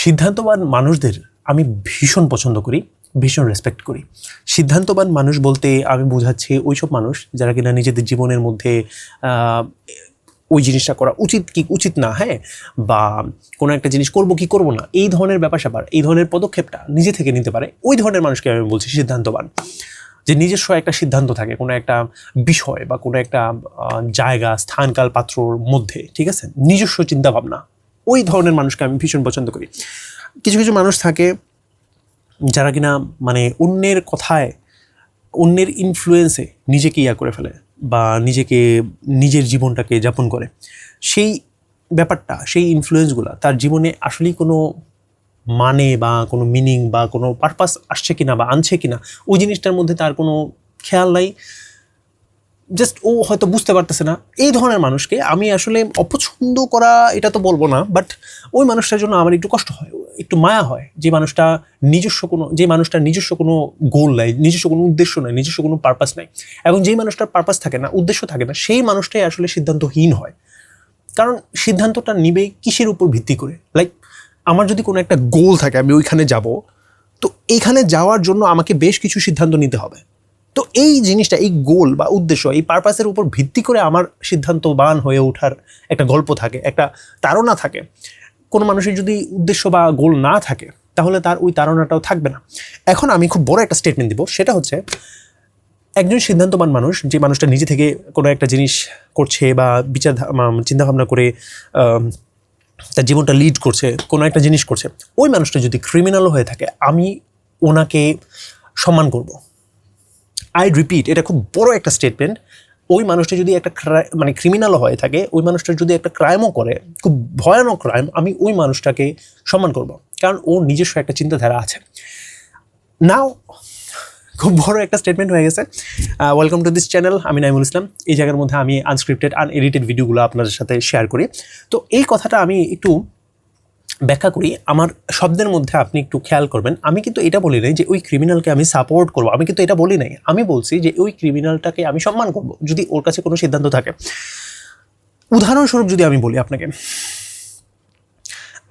সিদ্ধান্তবান মানুষদের আমি ভীষণ পছন্দ করি, ভীষণ রেসপেক্ট করি। সিদ্ধান্তবান মানুষ বলতে আমি বোঝাচ্ছি ওইসব মানুষ যারা কিনা নিজেদের জীবনের মধ্যে ওই জিনিসটা করা উচিত কি উচিত না, হ্যাঁ, বা কোনো একটা জিনিস করব কি করব না, এই ধরনের ব্যাপার স্যাপার, এই ধরনের পদক্ষেপটা নিজে থেকে নিতে পারে, ওই ধরনের মানুষকে আমি বলছি সিদ্ধান্তবান। যে নিজস্ব একটা সিদ্ধান্ত থাকে কোনো একটা বিষয় বা কোনো একটা জায়গা, স্থানকাল, পাত্রর মধ্যে, ঠিক আছে, নিজস্ব চিন্তাভাবনা, ওই ধরনের মানুষকে আমি ভীষণ পছন্দ করি। কিছু কিছু মানুষ থাকে যারা কিনা মানে অন্যের কথায়, অন্যের ইনফ্লুয়েন্সে নিজেকে করে ফেলে বা নিজের জীবনটাকে যাপন করে। সেই ব্যাপারটা, সেই ইনফ্লুয়েন্সগুলো তার জীবনে আসলেই কোনো মানে বা কোনো মিনিং বা কোনো পারপাস আসছে কিনা বা আনছে কিনা, ওই জিনিসটার মধ্যে তার কোনো খেয়াল নাই, জাস্ট ও হয়তো বুঝতে পারতেছে না। এই ধরনের মানুষকে আমি আসলে অপছন্দ করা এটা তো বলবো না, বাট ওই মানুষটার জন্য আমার একটু কষ্ট হয়, একটু মায়া হয়। যে মানুষটার নিজস্ব কোনো গোল নাই, নিজস্ব কোনো উদ্দেশ্য নাই, নিজস্ব কোনো পারপাস নাই, এবং যেই মানুষটার পারপাস থাকে না, উদ্দেশ্য থাকে না, সেই মানুষটাই আসলে সিদ্ধান্তহীন হয়। কারণ সিদ্ধান্তটা নিবে কিসের উপর ভিত্তি করে? লাইক আমার যদি কোনো একটা গোল থাকে, আমি ওইখানে যাব, তো এইখানে যাওয়ার জন্য আমাকে বেশ কিছু সিদ্ধান্ত নিতে হবে। তো এই জিনিসটা, এই গোল বা উদ্দেশ্য, এই পারপাসের উপর ভিত্তি করে আমার সিদ্ধান্তবান হয়ে ওঠার একটা গল্প থাকে, একটা তাড়না থাকে। কোনো মানুষের যদি উদ্দেশ্য বা গোল না থাকে, তাহলে তার ওই তাড়নাটাও থাকবে না। এখন আমি খুব বড় একটা স্টেটমেন্ট দিব, সেটা হচ্ছে একজন সিদ্ধান্তবান মানুষ, যে মানুষটা নিজে থেকে কোনো একটা জিনিস করছে বা চিন্তাভাবনা করে তার জীবনটা লিড করছে, কোনো একটা জিনিস করছে, ওই মানুষটা যদি ক্রিমিনালও হয়ে থাকে, আমি ওনাকে সম্মান করব। আই রিপিট, এটা খুব বড় একটা স্টেটমেন্ট। ওই মানুষটা যদি একটা ক্রিমিনালও হয়ে থাকে, ওই মানুষটা যদি একটা ক্রাইমও করে, খুব ভয়ানক ক্রাইম, আমি ওই মানুষটাকে সম্মান করব, কারণ ওর নিজস্ব একটা চিন্তাধারা আছে। নাও খুব বড় একটা স্টেটমেন্ট হয়ে গেছে। ওয়েলকাম টু দিস চ্যানেল, আমি নাইমুল ইসলাম। এই জায়গার মধ্যে আমি আনস্ক্রিপ্টেড, আনএডিটেড ভিডিওগুলো আপনাদের সাথে শেয়ার করি। তো এই কথাটা আমি একটু ব্যাখ্যা করি। আমার শব্দের মধ্যে আপনি একটু খেয়াল করবেন, আমি কিন্তু এটা বলি নাই যে ওই ক্রিমিনালকে আমি সাপোর্ট করবো, আমি কিন্তু এটা বলি নাই। আমি বলছি যে ওই ক্রিমিনালটাকে আমি সম্মান করব যদি ওর কাছে কোনো সিদ্ধান্ত থাকে। উদাহরণস্বরূপ যদি আমি বলি আপনাকে,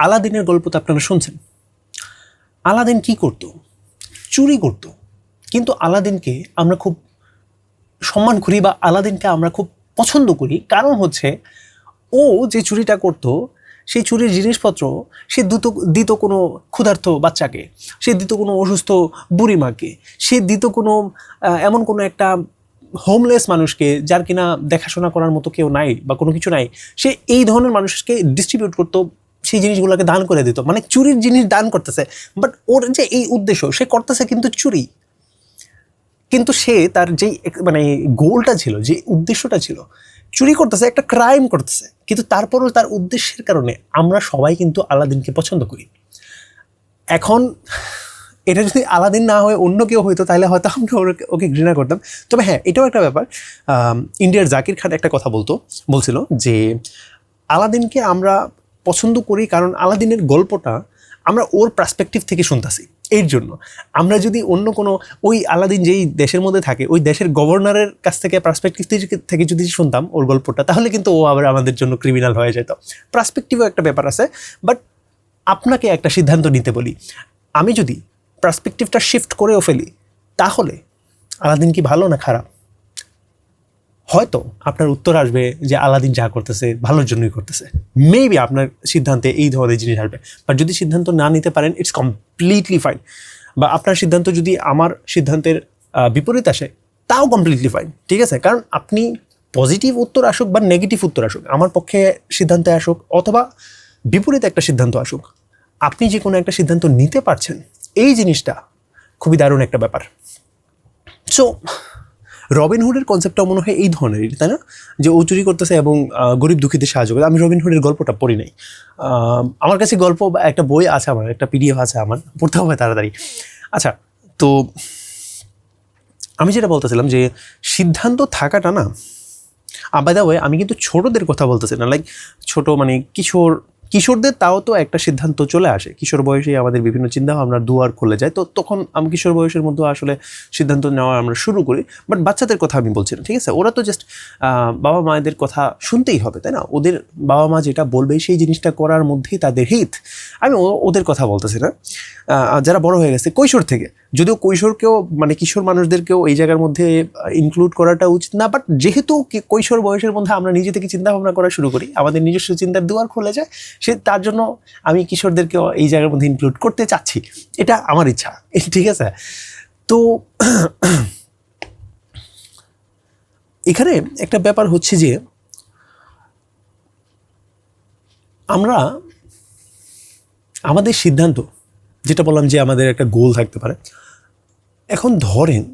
আলাদিনের গল্প তো আপনারা শুনছেন। আলাদিন কি করত? চুরি করত। কিন্তু আলাদিনকে আমরা খুব সম্মান করি বা আলাদিনকে আমরা খুব পছন্দ করি, কারণ হচ্ছে ও যে চুরিটা করতো, সেই চুরির জিনিসপত্র সে দিত কোনো ক্ষুধার্ত বাচ্চাকে, সে দিত কোনো অসুস্থ বুড়িমাকে, সে দিত কোনো এমন কোনো একটা হোমলেস মানুষকে, যার কিনা দেখাশোনা করার মতো কেউ নাই বা কোনো কিছু নাই, সে এই ধরনের মানুষকে ডিস্ট্রিবিউট করতো, সেই জিনিসগুলোকে দান করে দিত। মানে চুরির জিনিস দান করতেছে, বাট ওর যে এই উদ্দেশ্য, সে করতেছে কিন্তু চুরি। কিন্তু সে তার যেই গোলটা ছিল, যে উদ্দেশ্যটা ছিল, চুরি করতেছে, একটা ক্রাইম করতেছে, কিন্তু তারপরও তার উদ্দেশ্যের কারণে আমরা সবাই কিন্তু আলাদিনকে পছন্দ করি। এখন এটা যদি আলাদিন না হয়ে অন্য কেউ হইতো, তাহলে হয়তো আমরা ওকে ঘৃণা করতাম। তবে হ্যাঁ, এটাও একটা ব্যাপার, ইন্ডিয়ার জাকির খান একটা কথা বলছিল যে আলাদিনকে আমরা পছন্দ করি কারণ আলাদিনের গল্পটা আমরা ওর পার্সপেক্টিভ থেকে শুনতেছি। এর জন্য আমরা যদি অন্য কোনো, ওই আলাদিন যেই দেশের মধ্যে থাকে, ওই দেশের গভর্নরের কাছ থেকে পার্সপেক্টিভ থেকে যদি শুনতাম ওর গল্পটা, তাহলে কিন্তু ও আবার আমাদের জন্য ক্রিমিনাল হয়ে যেত। পার্সপেক্টিভও একটা ব্যাপার আছে। বাট আপনাকে একটা সিদ্ধান্ত নিতে বলি, আমি যদি পার্সপেক্টিভটা শিফট করেও ফেলি, তাহলে আলাদিন কি ভালো না খারাপ? হয়তো আপনার উত্তর আসবে যে আলাদিন যা করতেছে ভালোর জন্যই করতেছে। মেবি আপনার সিদ্ধান্তে এই ধরনের জিনিস আসবে, বাট যদি সিদ্ধান্ত না নিতে পারেন, ইটস কমপ্লিটলি ফাইন। বা আপনার সিদ্ধান্ত যদি আমার সিদ্ধান্তের বিপরীত আসে, তাও কমপ্লিটলি ফাইন, ঠিক আছে? কারণ আপনি পজিটিভ উত্তর আসুক বা নেগেটিভ উত্তর আসুক, আমার পক্ষে সিদ্ধান্তে আসুক অথবা বিপরীত একটা সিদ্ধান্ত আসুক, আপনি যে কোনো একটা সিদ্ধান্ত নিতে পারছেন, এই জিনিসটা খুবই দারুণ একটা ব্যাপার। সো রবিনহুডের কনসেপ্টটাও মনে হয় এই ধরনেরই, তাই না? যে ও চুরি করতেছে এবং গরিব দুঃখীদের সাহায্য করে। আমি রবিনহুডের গল্পটা পড়ি নাই, আমার কাছে গল্প একটা বই আছে, আমার একটা পিডিএফ আছে, আমার পড়তে হবে তাড়াতাড়ি। আচ্ছা, তো আমি যেটা বলতেছিলাম যে সিদ্ধান্ত থাকাটা না, বাই দ্য ওয়ে আমি কিন্তু ছোটদের কথা বলতেছি না, লাইক ছোট কিশোরদের তাও তো একটা সিদ্ধান্ত চলে আসে, কিশোর বয়সে আমাদের বিভিন্ন চিন্তা ভাবনার দুয়ার খুলে যায়, তো তখন আমি কিশোর বয়সের মধ্যে আসলে সিদ্ধান্ত নেওয়া আমরা শুরু করি। বাট বাচ্চাদের কথা আমি বলছি না, ঠিক আছে? ওরা তো জাস্ট বাবা মায়েদের কথা শুনতেই হবে, তাই না? ওদের বাবা মা যেটা বলবে সেই জিনিসটা করার মধ্যেই তাদের হিত। আমি ওদের কথা বলতেছি না, যারা বড় হয়ে গেছে কৈশোর থেকে, যদিও কৈশোরকেও মানে কিশোর মানুষদেরকেও এই জায়গার মধ্যে ইনক্লুড করাটা উচিত না, বাট যেহেতু কৈশোর বয়সের মধ্যে আমরা নিজে থেকে চিন্তা ভাবনা করা শুরু করি, আমাদের নিজস্ব চিন্তার দুয়ার খুলে যায়, তার জন্য আমি কিশোরদেরকেও এই জায়গার মধ্যে ইনক্লুড করতে চাচ্ছি, এটা আমার ইচ্ছা, ঠিক আছে? তো এখানে একটা ব্যাপার হচ্ছে যে আমরা আমাদের সিদ্ধান্ত, যেটা বললাম যে আমাদের একটা গোল থাকতে পারে। এখন ধরেন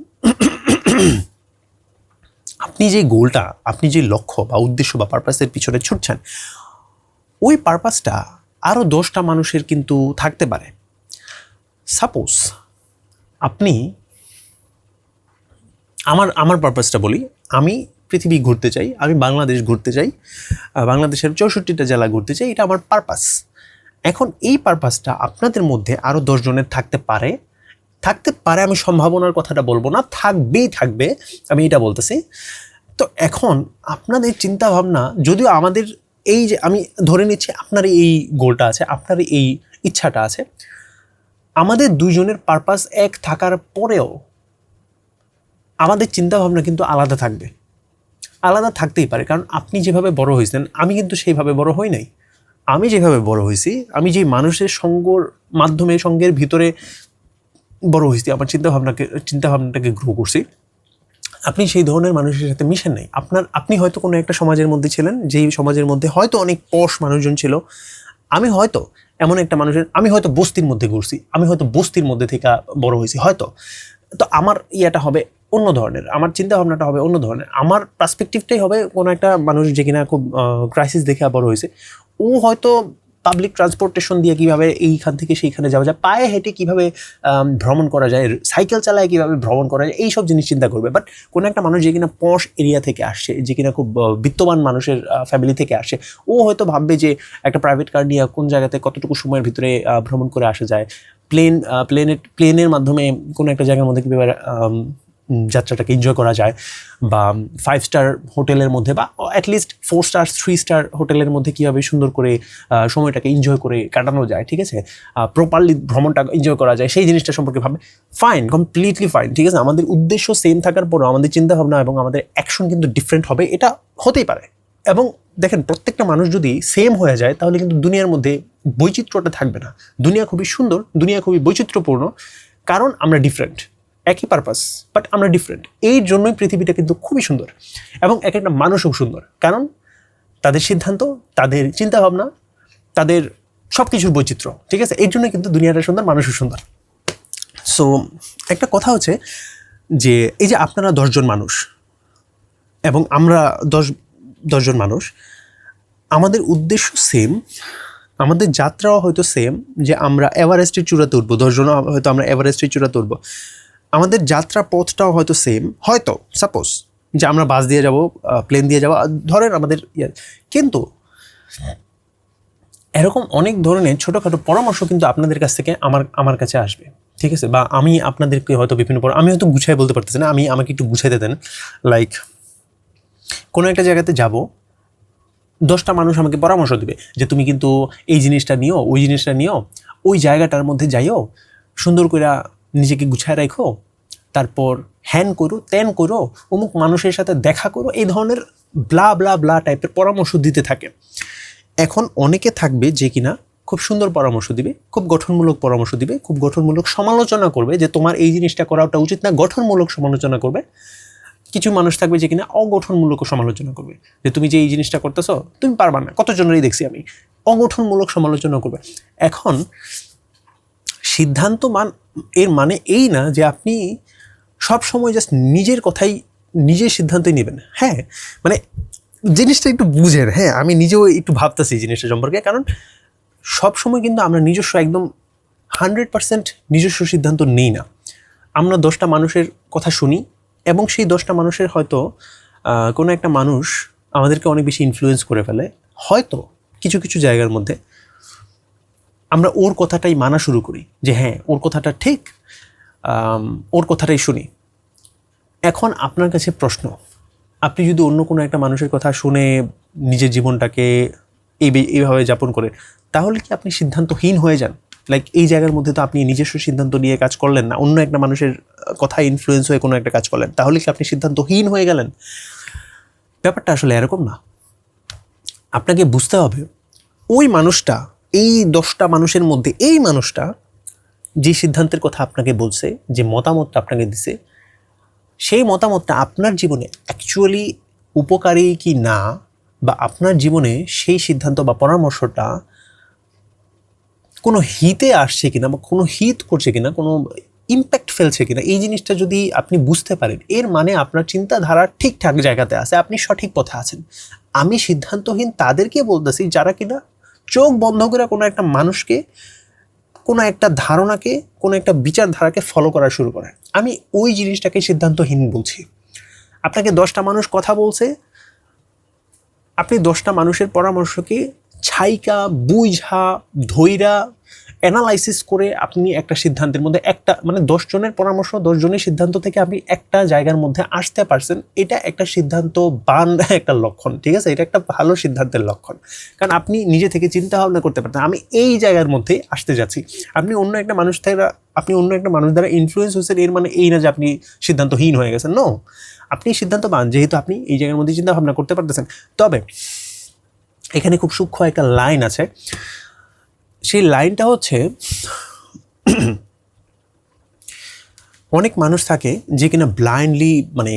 আপনি যে গোলটা, আপনি যে লক্ষ্য বা উদ্দেশ্য বা পারপাসের পিছনে ছুটছেন, ওই পারপাসটা আরও 10টা মানুষের কিন্তু থাকতে পারে। সাপোজ আপনি, আমার পারপাসটা বলি, আমি পৃথিবী ঘুরতে চাই, আমি বাংলাদেশ ঘুরতে চাই, বাংলাদেশের 64টা জেলা ঘুরতে চাই, এটা আমার পারপাস। এখন এই পারপাসটা আপনাদের মধ্যে আরও 10 জনের থাকতে পারে, আমি সম্ভাবনার কথাটা বলবো না, থাকবে, আমি এটা বলতেছি। তো এখন আপনাদের চিন্তা ভাবনা, যদিও আমাদের এই যে, আমি ধরে নিচ্ছি আপনার এই গোলটা আছে, আপনার এই ইচ্ছাটা আছে, আমাদের দুজনের পারপাস এক থাকার পরেও আমাদের চিন্তা ভাবনা কিন্তু আলাদা থাকবে, আলাদা থাকতেই পারে। কারণ আপনি যেভাবে বড় হয়েছেন, আমি কিন্তু সেইভাবে বড় হই নাই। আমি যেভাবে বড় হয়েছি, আমি যে মানুষের সঙ্গের ভিতরে বড় হয়েছি, আমার চিন্তাভাবনাটাকে গ্রো করছি, আপনি সেই ধরনের মানুষের সাথে মিশেন নাই। আপনি হয়তো কোনো একটা সমাজের মধ্যে ছিলেন, যেই সমাজের মধ্যে হয়তো অনেক পশ মানুষজন ছিল। আমি হয়তো এমন একটা আমি হয়তো বস্তির মধ্যে ঘুরছি, আমি হয়তো বস্তির মধ্যে থেকে বড় হয়েছি হয়তো। তো আমার ইয়েটা হবে অন্য ধরনের, আমার চিন্তা ভাবনাটা হবে অন্য ধরনের, আমার পার্সপেক্টিভটাই হবে কোনো একটা মানুষ যে কিনা খুব ক্রাইসিস দেখে বড় হয়েছে, ও হয়তো পাবলিক ট্রান্সপোর্টেশন দিয়ে কীভাবে এইখান থেকে সেইখানে যাওয়া যায়, পায়ে হেঁটে কীভাবে ভ্রমণ করা যায়, সাইকেল চালায় কীভাবে ভ্রমণ করা যায়, এইসব জিনিস চিন্তা করবে। বাট কোনো একটা মানুষ যে কিনা পশ এরিয়া থেকে আসছে, যে কিনা খুব বিত্তবান মানুষের ফ্যামিলি থেকে আসে, ও হয়তো ভাববে যে একটা প্রাইভেট কার নিয়ে কোন জায়গাতে কতটুকু সময়ের ভিতরে ভ্রমণ করে আসা যায়, প্লেনের মাধ্যমে কোনো একটা জায়গার মধ্যে কীভাবে যাত্রাটাকে এনজয় করা যায়, বা 5 স্টার হোটেলের মধ্যে বা অ্যাটলিস্ট 4 স্টার 3 স্টার হোটেলের মধ্যে কীভাবে সুন্দর করে সময়টাকে এনজয় করে কাটানো যায়, ঠিক আছে, প্রপারলি ভ্রমণটা এনজয় করা যায়, সেই জিনিসটা সম্পর্কে ভাবে। ফাইন, কমপ্লিটলি ফাইন, ঠিক আছে। আমাদের উদ্দেশ্য সেম থাকার পরও আমাদের চিন্তাভাবনা এবং আমাদের অ্যাকশন কিন্তু ডিফারেন্ট হবে, এটা হতেই পারে। এবং দেখেন, প্রত্যেকটা মানুষ যদি সেম হয়ে যায় তাহলে কিন্তু দুনিয়ার মধ্যে বৈচিত্র্যটা থাকবে না। দুনিয়া খুবই সুন্দর, দুনিয়া খুবই বৈচিত্র্যপূর্ণ, কারণ আমরা ডিফারেন্ট, একই পারপাস বাট আমরা ডিফারেন্ট। এই জন্যই পৃথিবীটা কিন্তু খুবই সুন্দর, এবং এক একটা মানুষও সুন্দর, কারণ তাদের সিদ্ধান্ত, তাদের চিন্তাভাবনা, তাদের সব কিছুর বৈচিত্র্য, ঠিক আছে। এর জন্য কিন্তু দুনিয়াটা সুন্দর, মানুষও সুন্দর। সো একটা কথা হচ্ছে যে এই যে আপনারা 10 জন মানুষ এবং আমরা 10 জন মানুষ, আমাদের উদ্দেশ্য সেম, আমাদের যাত্রাও হয়তো সেম, যে আমরা এভারেস্টের চূড়াতে উঠবো, 10 জন হয়তো আমরা এভারেস্টের চূড়াতে উঠবো, আমাদের যাত্রা পথটাও হয়তো সেম, হয়তো সাপোজ যে আমরা বাস দিয়ে যাব, প্লেন দিয়ে যাব, ধরেন আমাদের কিন্তু এরকম অনেক ধরনের ছোটোখাটো পরামর্শ কিন্তু আপনাদের কাছ থেকে আমার কাছে আসবে, ঠিক আছে। বা আমি আপনাদেরকে হয়তো আমি হয়তো গুছাই বলতে পারতেছি না, আমাকে একটু গুছাইতে দেন। লাইক কোনো একটা জায়গাতে যাব, 10টা মানুষ আমাকে পরামর্শ দেবে যে তুমি কিন্তু এই জিনিসটা নিও, ওই জিনিসটা নিও, ওই জায়গাটার মধ্যে যাইও, সুন্দর করে নিজেকে গুছায় রাখো, তারপর হ্যান করো, ত্যান করো, অমুক মানুষের সাথে দেখা করো, এই ধরনের ব্লা ব্লা ব্লা টাইপের পরামর্শ দিতে থাকে। এখন অনেকে থাকবে যে কিনা খুব সুন্দর পরামর্শ দিবে, খুব গঠনমূলক পরামর্শ দিবে, খুব গঠনমূলক সমালোচনা করবে যে তোমার এই জিনিসটা করাটা উচিত না, গঠনমূলক সমালোচনা করবে। কিছু মানুষ থাকবে যে কিনা অগঠনমূলক সমালোচনা করবে, যে তুমি যে এই জিনিসটা করতেছো তুমি পারবা না, কতজনেরই দেখছি আমি, অগঠনমূলক সমালোচনা করবে। এখন সিদ্ধান্ত এর মানে এই না যে আপনি সব সময় জাস্ট নিজের কথাই, নিজের সিদ্ধান্তই নেবেন। হ্যাঁ, মানে জিনিসটা একটু বুঝেন। হ্যাঁ, আমি নিজেও একটু ভাবতেছি জিনিসটা সম্পর্কে, কারণ সব সময় কিন্তু আমরা নিজস্ব একদম 100% নিজস্ব সিদ্ধান্ত নিই না। আমরা 10টা মানুষের কথা শুনি, এবং সেই 10টা মানুষের হয়তো কোনো একটা মানুষ আমাদেরকে অনেক বেশি ইনফ্লুয়েন্স করে ফেলে, হয়তো কিছু কিছু জায়গার মধ্যে। আমরা ওর কথাটাই মানা শুরু করি যে হ্যাঁ ওর কথাটা ঠিক, ওর কথাটাই শুনি। এখন আপনার কাছে প্রশ্ন, আপনি যদি অন্য কোনো একটা মানুষের কথা শুনে নিজের জীবনটাকে এইভাবে যাপন করেন, তাহলে কি আপনি সিদ্ধান্তহীন হয়ে যান? লাইক এই জায়গার মধ্যে তো আপনি নিজস্ব সিদ্ধান্ত নিয়ে কাজ করলেন না, অন্য একটা মানুষের কথা ইনফ্লুয়েন্স হয়ে কোনো একটা কাজ করলেন, তাহলে কি আপনি সিদ্ধান্তহীন হয়ে গেলেন? ব্যাপারটা আসলে এরকম না। আপনাকে বুঝতে হবে ওই মানুষটা, এই 10টা মানুষের মধ্যে এই মানুষটা যে সিদ্ধান্তের কথা আপনাকে বলছে, যে মতামতটা আপনাকে দিছে, সেই মতামতটা আপনার জীবনে অ্যাকচুয়ালি উপকারী কি না, বা আপনার জীবনে সেই সিদ্ধান্ত বা পরামর্শটা কোনো হিতে আসছে কিনা, বা কোনো হিত করছে কিনা, কোনো ইম্প্যাক্ট ফেলছে কিনা, এই জিনিসটা যদি আপনি বুঝতে পারেন, এর মানে আপনার চিন্তাধারা ঠিকঠাক জায়গাতে আছে, আপনি সঠিক পথে আছেন। আমি সিদ্ধান্তহীন তাদেরকে বলতেছি যারা কিনা চোখ বন্ধ করে কোনো একটা মানুষকে, কোনো একটা ধারণাকে, কোনো একটা বিচারধারাকে ফলো করা শুরু করে। আমি ওই জিনিসটাকে সিদ্ধান্তহীন বলছি। আপনাকে 10টা মানুষ কথা বলছে, আপনি 10টা মানুষের পরামর্শকে ছাইকা বুঝা ধৈরা অ্যানালাইসিস করে আপনি একটা সিদ্ধান্তের মধ্যে একটা, মানে 10 জনের পরামর্শ, 10 জনের সিদ্ধান্ত থেকে আপনি একটা জায়গার মধ্যে আসতে পারছেন, এটা একটা সিদ্ধান্তবান একটা লক্ষণ, ঠিক আছে? এটা একটা ভালো সিদ্ধান্তের লক্ষণ, কারণ আপনি নিজে থেকে চিন্তা ভাবনা করতে পারতেন আমি এই জায়গার মধ্যে আসতে যাচ্ছি। আপনি অন্য একটা মানুষ দ্বারা ইনফ্লুয়েন্স হয়েছেন, এর মানে এই না যে আপনি সিদ্ধান্তহীন হয়ে গেছেন। নো, আপনি সিদ্ধান্তবান, যেহেতু আপনি এই জায়গার মধ্যে চিন্তা ভাবনা করতে পারতেছেন। তবে এখানে খুব সূক্ষ্ম একটা লাইন আছে, সেই লাইনটা হচ্ছে অনেক মানুষ থাকে যে কিনা ব্লাইন্ডলি মানে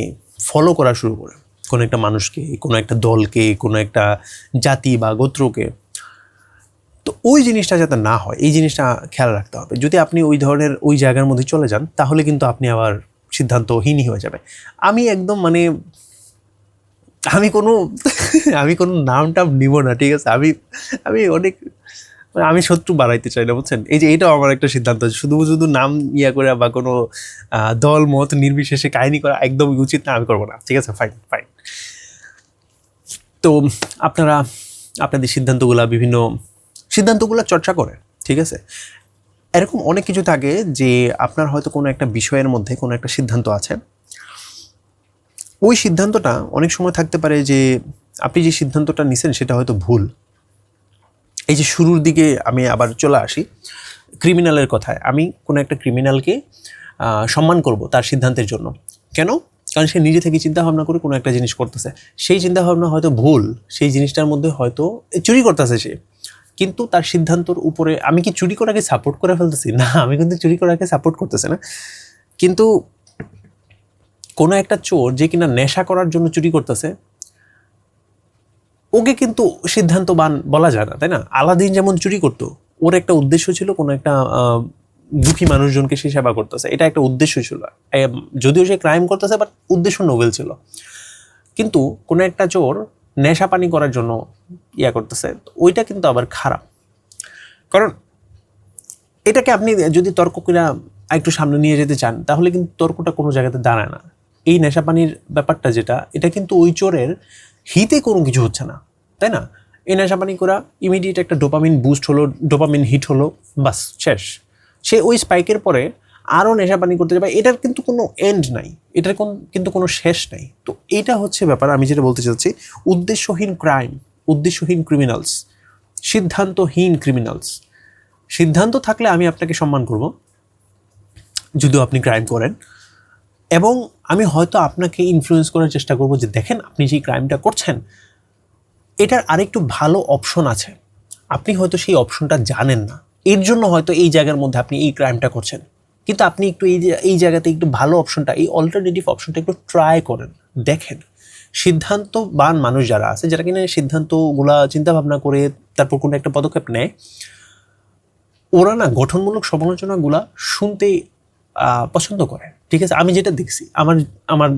ফলো করা শুরু করে কোনো একটা মানুষকে, কোনো একটা দলকে, কোনো একটা জাতি বা গোত্রকে। তো ওই জিনিসটা যাতে না হয়, এই জিনিসটা খেয়াল রাখতে হবে। যদি আপনি ওই ধরনের ওই জায়গার মধ্যে চলে যান, তাহলে কিন্তু আপনি আবার সিদ্ধান্তহীনই হয়ে যাবে। আমি একদম মানে আমি কোনো নাম টাম নিব না, ঠিক আছে? আমি অনেক আমি শত্রু বাড়াইতে চাই না, বুঝছেন? এই যে এটাও আমার একটা সিদ্ধান্ত, শুধু নাম ইয়া করে বা কোনো দল মত নির্বিশেষে কাহিনী করা একদমই উচিত না, আমি করবো না, ঠিক আছে? ফাইন। তো আপনারা আপনাদের সিদ্ধান্তগুলো চর্চা করেন, ঠিক আছে? এরকম অনেক কিছু থাকে যে আপনার হয়তো কোনো একটা বিষয়ের মধ্যে কোনো একটা সিদ্ধান্ত আছে, ওই সিদ্ধান্তটা অনেক সময় থাকতে পারে যে আপনি যে সিদ্ধান্তটা নিছেন সেটা হয়তো ভুল। এই যে শুরুর দিকে আমি আবার চলে আসি ক্রিমিনালের কথায়, আমি কোনো একটা ক্রিমিনালকে সম্মান করব তার সিদ্ধান্তের জন্য। কেন? কারণ সে নিজে থেকে চিন্তাভাবনা করে কোনো একটা জিনিস করতেছে, সেই চিন্তাভাবনা হয়তো ভুল, সেই জিনিসটার মধ্যে হয়তো চুরি করতেছে সে, কিন্তু তার সিদ্ধান্তর উপরে আমি কি চুরি করাকে সাপোর্ট করে ফেলতেছি? না, আমি কিন্তু চুরি করাকে সাপোর্ট করতেছি না। কিন্তু কোনো একটা চোর যে কিনা নেশা করার জন্য চুরি করতেছে, ওকে কিন্তু সিদ্ধান্তবান বলা যায় না, তাই না? আলাদিন যেমন চুরি করতো, ওর একটা উদ্দেশ্য ছিল, কোনো একটা দুঃখী মানুষজনকে সে সেবা করতেছে, এটা একটা উদ্দেশ্য ছিল। যদিও সে ক্রাইম করতেছে, বাট উদ্দেশ্য নোবেল ছিল। কিন্তু কোনো একটা চোর নেশা পানি করার জন্য ইয়া করতেছে, ওইটা কিন্তু আবার খারাপ। কারণ এটাকে আপনি যদি তর্ক করে একটু সামনে নিয়ে যেতে চান, তাহলে কিন্তু তর্কটা কোনো জায়গাতে দাঁড়ায় না। এই নেশা পানির ব্যাপারটা যেটা, এটা কিন্তু ওই চোরের হিতে কোনো কিছু হচ্ছে না, তাই না? এই নেশা পানি করা ইমিডিয়েট একটা ডোপামিন বুস্ট হলো, ডোপামিন হিট হলো, বাস শেষ। সে ওই স্পাইকের পরে আরও নেশা পানি করতে যাবে, এটার কিন্তু কোনো এন্ড নাই, এটার কিন্তু কোনো শেষ নাই। তো এটা হচ্ছে ব্যাপার। আমি যেটা বলতে চাচ্ছি, উদ্দেশ্যহীন ক্রাইম, উদ্দেশ্যহীন ক্রিমিনালস, সিদ্ধান্তহীন ক্রিমিনালস। সিদ্ধান্ত থাকলে আমি আপনাকে সম্মান করব যদিও আপনি ক্রাইম করেন, এবং আমি হয়তো আপনাকে ইনফ্লুয়েন্স করার চেষ্টা করব যে দেখেন আপনি যে ক্রাইমটা করছেন, এটার আরেকটু ভালো অপশন আছে, আপনি হয়তো সেই অপশনটা জানেন না, এর জন্য হয়তো এই জায়গার মধ্যে আপনি এই ক্রাইমটা করছেন। কিন্তু আপনি একটু এই জায়গাতে একটু ভালো অপশনটা, এই অল্টারনেটিভ অপশনটা একটু ট্রাই করেন, দেখেন। সিদ্ধান্তবান মানুষ যারা আছে, যারা কিনা সিদ্ধান্তগুলা চিন্তাভাবনা করে তারপর কোনো একটা পদক্ষেপ নেয়, ওরা না গঠনমূলক সমালোচনাগুলা শুনতে পছন্দ করে, ঠিক আছে? আমি যেটা দেখছি, আমার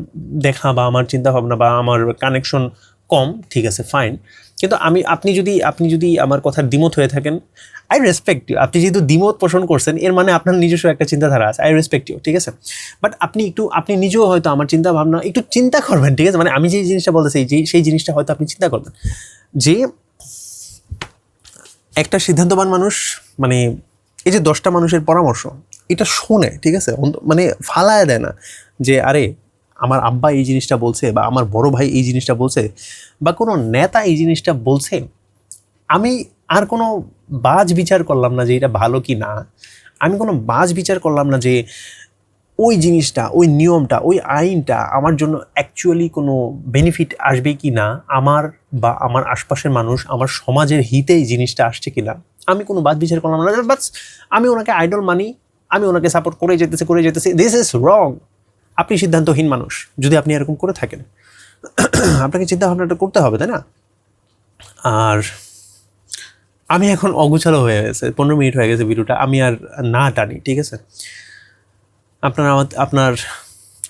দেখা বা আমার চিন্তাভাবনা বা আমার কানেকশন কম, ঠিক আছে, ফাইন। কিন্তু আপনি যদি আমার কথার দ্বিমত হয়ে থাকেন, আই রেসপেক্ট ইউ। আপনি যেহেতু দ্বিমত পোষণ করছেন, এর মানে আপনার নিজস্ব একটা চিন্তাধারা আছে, আই রেসপেক্ট ইউ, ঠিক আছে? বাট আপনি নিজেও হয়তো আমার চিন্তাভাবনা একটু চিন্তা করবেন, ঠিক আছে? মানে আমি যে জিনিসটা বলতেছি, সেই জিনিসটা হয়তো আপনি চিন্তা করবেন যে একটা সিদ্ধান্তবান মানুষ মানে এই যে 10টা মানুষের পরামর্শ এটা শোনে, ঠিক আছে, মানে ফালায় দেয় না যে আরে আমার আব্বা এই জিনিসটা বলছে বা আমার বড় ভাই এই জিনিসটা বলছে বা কোনো নেতা এই জিনিসটা বলছে, আমি আর কোনো বাজ বিচার করলাম না যে এটা ভালো কি না, আমি কোনো বাজ বিচার করলাম না যে ওই জিনিসটা, ওই নিয়মটা, ওই আইনটা আমার জন্য অ্যাকচুয়ালি কোনো বেনিফিট আসবে কি না, আমার বা আমার আশপাশের মানুষ, আমার সমাজের হিতে এই জিনিসটা আসছে কি না, আমি কোনো বাদ বিচার করলাম না, বাস আমি ওনাকে আইডল মানি, আমি ওনাকে সাপোর্ট করে যেতেছি, দিস ইজ রং। আপনি সিদ্ধান্তহীন মানুষ যদি আপনি এরকম করে থাকেন। আপনাকে চিন্তা ভাবনাটা করতে হবে, তাই না? আর আমি এখন অগোছালো হয়ে গেছে, 15 মিনিট হয়ে গেছে ভিডিওটা, আমি আর না টানি, ঠিক আছে? আপনার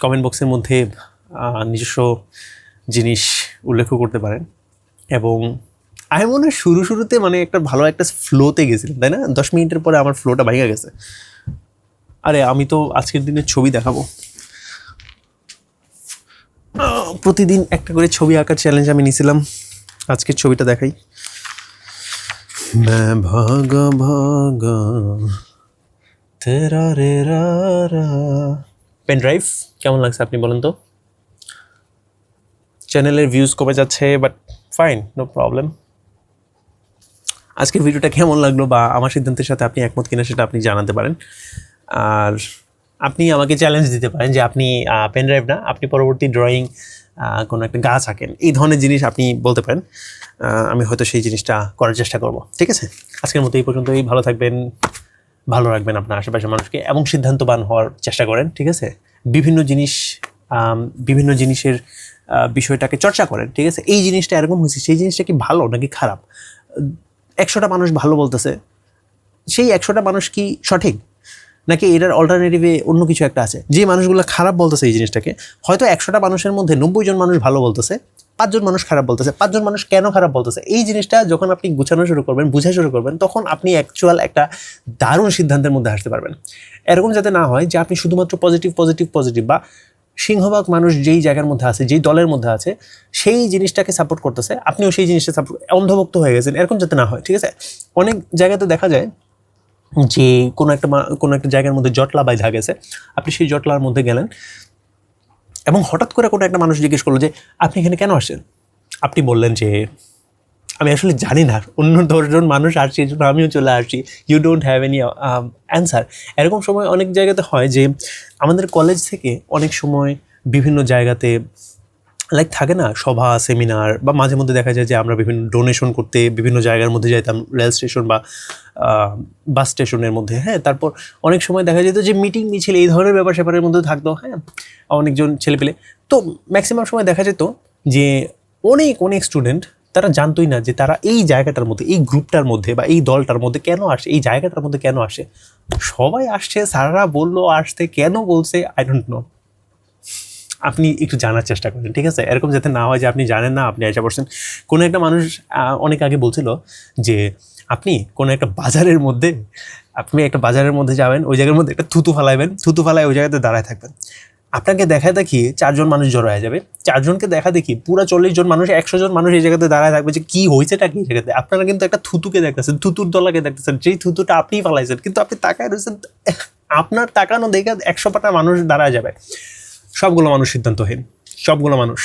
কমেন্ট বক্সের মধ্যে নিজস্ব জিনিস উল্লেখ করতে পারেন। এবং আমি মনে হয় শুরুতে মানে একটা ভালো একটা ফ্লোতে গেছিলাম, তাই না? 10 মিনিটের পরে আমার ফ্লোটা ভেঙে গেছে। আরে আমি তো আজকের দিনের ছবি দেখাবো, প্রতিদিন একটা করে ছবি আঁকার চ্যালেঞ্জ আমি নিয়েছিলাম, আজকের ছবিটা দেখাই। ভাগা ভাগা তেরা রে রা রা। পেন ড্রাইভ কেমন লাগছে আপনি বলেন তো? চ্যানেলের ভিউজ কমে যাচ্ছে, বাট ফাইন, নো প্রবলেম। আজকের ভিডিওটা কেমন লাগলো বা আমার সিদ্ধান্তের সাথে আপনি একমত কিনা সেটা আপনি জানাতে পারেন। আর আপনি আমাকে চ্যালেঞ্জ দিতে পারেন যে আপনি পেন ড্রাইভ না, আপনি পরবর্তী ড্রয়িং কোনো একটা গাছ আঁকেন, এই ধরনের জিনিস আপনি বলতে পারেন। আমি হয়তো সেই জিনিসটা করার চেষ্টা করব, ঠিক আছে? আজকের মতো এই পর্যন্তই। ভালো থাকবেন, ভালো রাখবেন আপনার আশেপাশের মানুষকে এবং সিদ্ধান্তবান হওয়ার চেষ্টা করেন, ঠিক আছে? বিভিন্ন জিনিসের বিষয়টাকে চর্চা করেন, ঠিক আছে? এই জিনিসটা এরকম হয়েছে, সেই জিনিসটা কি ভালো নাকি খারাপ? 100টা মানুষ ভালো বলতেছে, সেই 100টা মানুষ কি সঠিক, নাকি এটার অল্টারনেটিভে অন্য কিছু একটা আছে? যে মানুষগুলো খারাপ বলতেছে এই জিনিসটাকে, হয়তো 100টা মানুষের মধ্যে 90 জন মানুষ ভালো বলতেছে, 5 জন মানুষ খারাপ বলতেছে। 5 জন মানুষ কেন খারাপ বলতেছে, এই জিনিসটা যখন আপনি গুছানো শুরু করবেন, বোঝা শুরু করবেন, তখন আপনি অ্যাকচুয়াল একটা দারুণ সিদ্ধান্তের মধ্যে আসতে পারবেন। এরকম যাতে না হয় যে আপনি শুধুমাত্র পজিটিভ বা সিংহভাগ মানুষ যেই জায়গার মধ্যে আছে, যেই দলের মধ্যে আছে, সেই জিনিসটাকে সাপোর্ট করতেছে, আপনিও সেই জিনিসটা সাপোর্ট, অন্ধভক্ত হয়ে গেছেন, এরকম যাতে না হয়, ঠিক আছে? অনেক জায়গাতে দেখা যায় যে কোনো একটা জায়গার মধ্যে জটলা বাঁধা গেছে, আপনি সেই জটলার মধ্যে গেলেন এবং হঠাৎ করে কোনো একটা মানুষ জিজ্ঞেস করলো যে আপনি এখানে কেন আসছেন? আপনি বললেন যে আমি আসলে জানি না, অন্য 10 জন মানুষ আসছে এই জন্য আমিও চলে আসছি, you don't have any answer. এরকম সময় অনেক জায়গাতে হয় যে আমাদের কলেজ থেকে অনেক সময় বিভিন্ন জায়গাতে লাইক থাকে না, সভা সেমিনার, বা মাঝে মধ্যে দেখা যায় যে আমরা বিভিন্ন ডোনেশন করতে বিভিন্ন জায়গার মধ্যে যাইতাম, রেল স্টেশন বা বাস স্টেশনের মধ্যে, হ্যাঁ। তারপর অনেক সময় দেখা যেত যে মিটিং মিছিল এই ধরনের ব্যাপার স্যাপারের মধ্যে থাকতো, হ্যাঁ, অনেকজন ছেলেপেলে। তো ম্যাক্সিমাম সময় দেখা যেত যে অনেক স্টুডেন্ট তারা জানতোই না যে তারা এই জায়গাটার মধ্যে, এই গ্রুপটার মধ্যে বা এই দলটার মধ্যে কেন আসে, এই জায়গাটার মধ্যে কেন আসে। সবাই আসছে, স্যাররা বললো আসতে, কেন বলছে আই ডোন্ট নো। আপনি একটু জানার চেষ্টা করেন, ঠিক আছে? এরকম যাতে না হয় যে আপনি জানেন না, আপনি এসে পড়ছেন। কোনো একটা মানুষ অনেক আগে বলছিল যে আপনি কোনো একটা বাজারের মধ্যে, যাবেন, ওই জায়গার মধ্যে একটা থুতু ফালায় ওই জায়গাতে দাঁড়ায় থাকবেন। আপনাকে দেখা দেখি 4 জন মানুষ জড়ো হয়ে যাবে, 4 জনকে দেখা দেখি পুরো 40 জন মানুষ, 100 জন মানুষ এই জায়গাতে দাঁড়ায় থাকবে যে কি হয়েছেটা কি জায়গাতে। আপনারা কিন্তু একটা থুতুকে দেখতেছেন, থুতুর দলাকে দেখতেছেন, যেই থুতুটা আপনিই ফালাইছেন, কিন্তু আপনি তাকায় রয়েছেন, আপনার তাকানো দেখে 100 পাটা মানুষ দাঁড়ায় যাবে। সবগুলো মানুষ সিদ্ধান্তহীন, সবগুলো মানুষ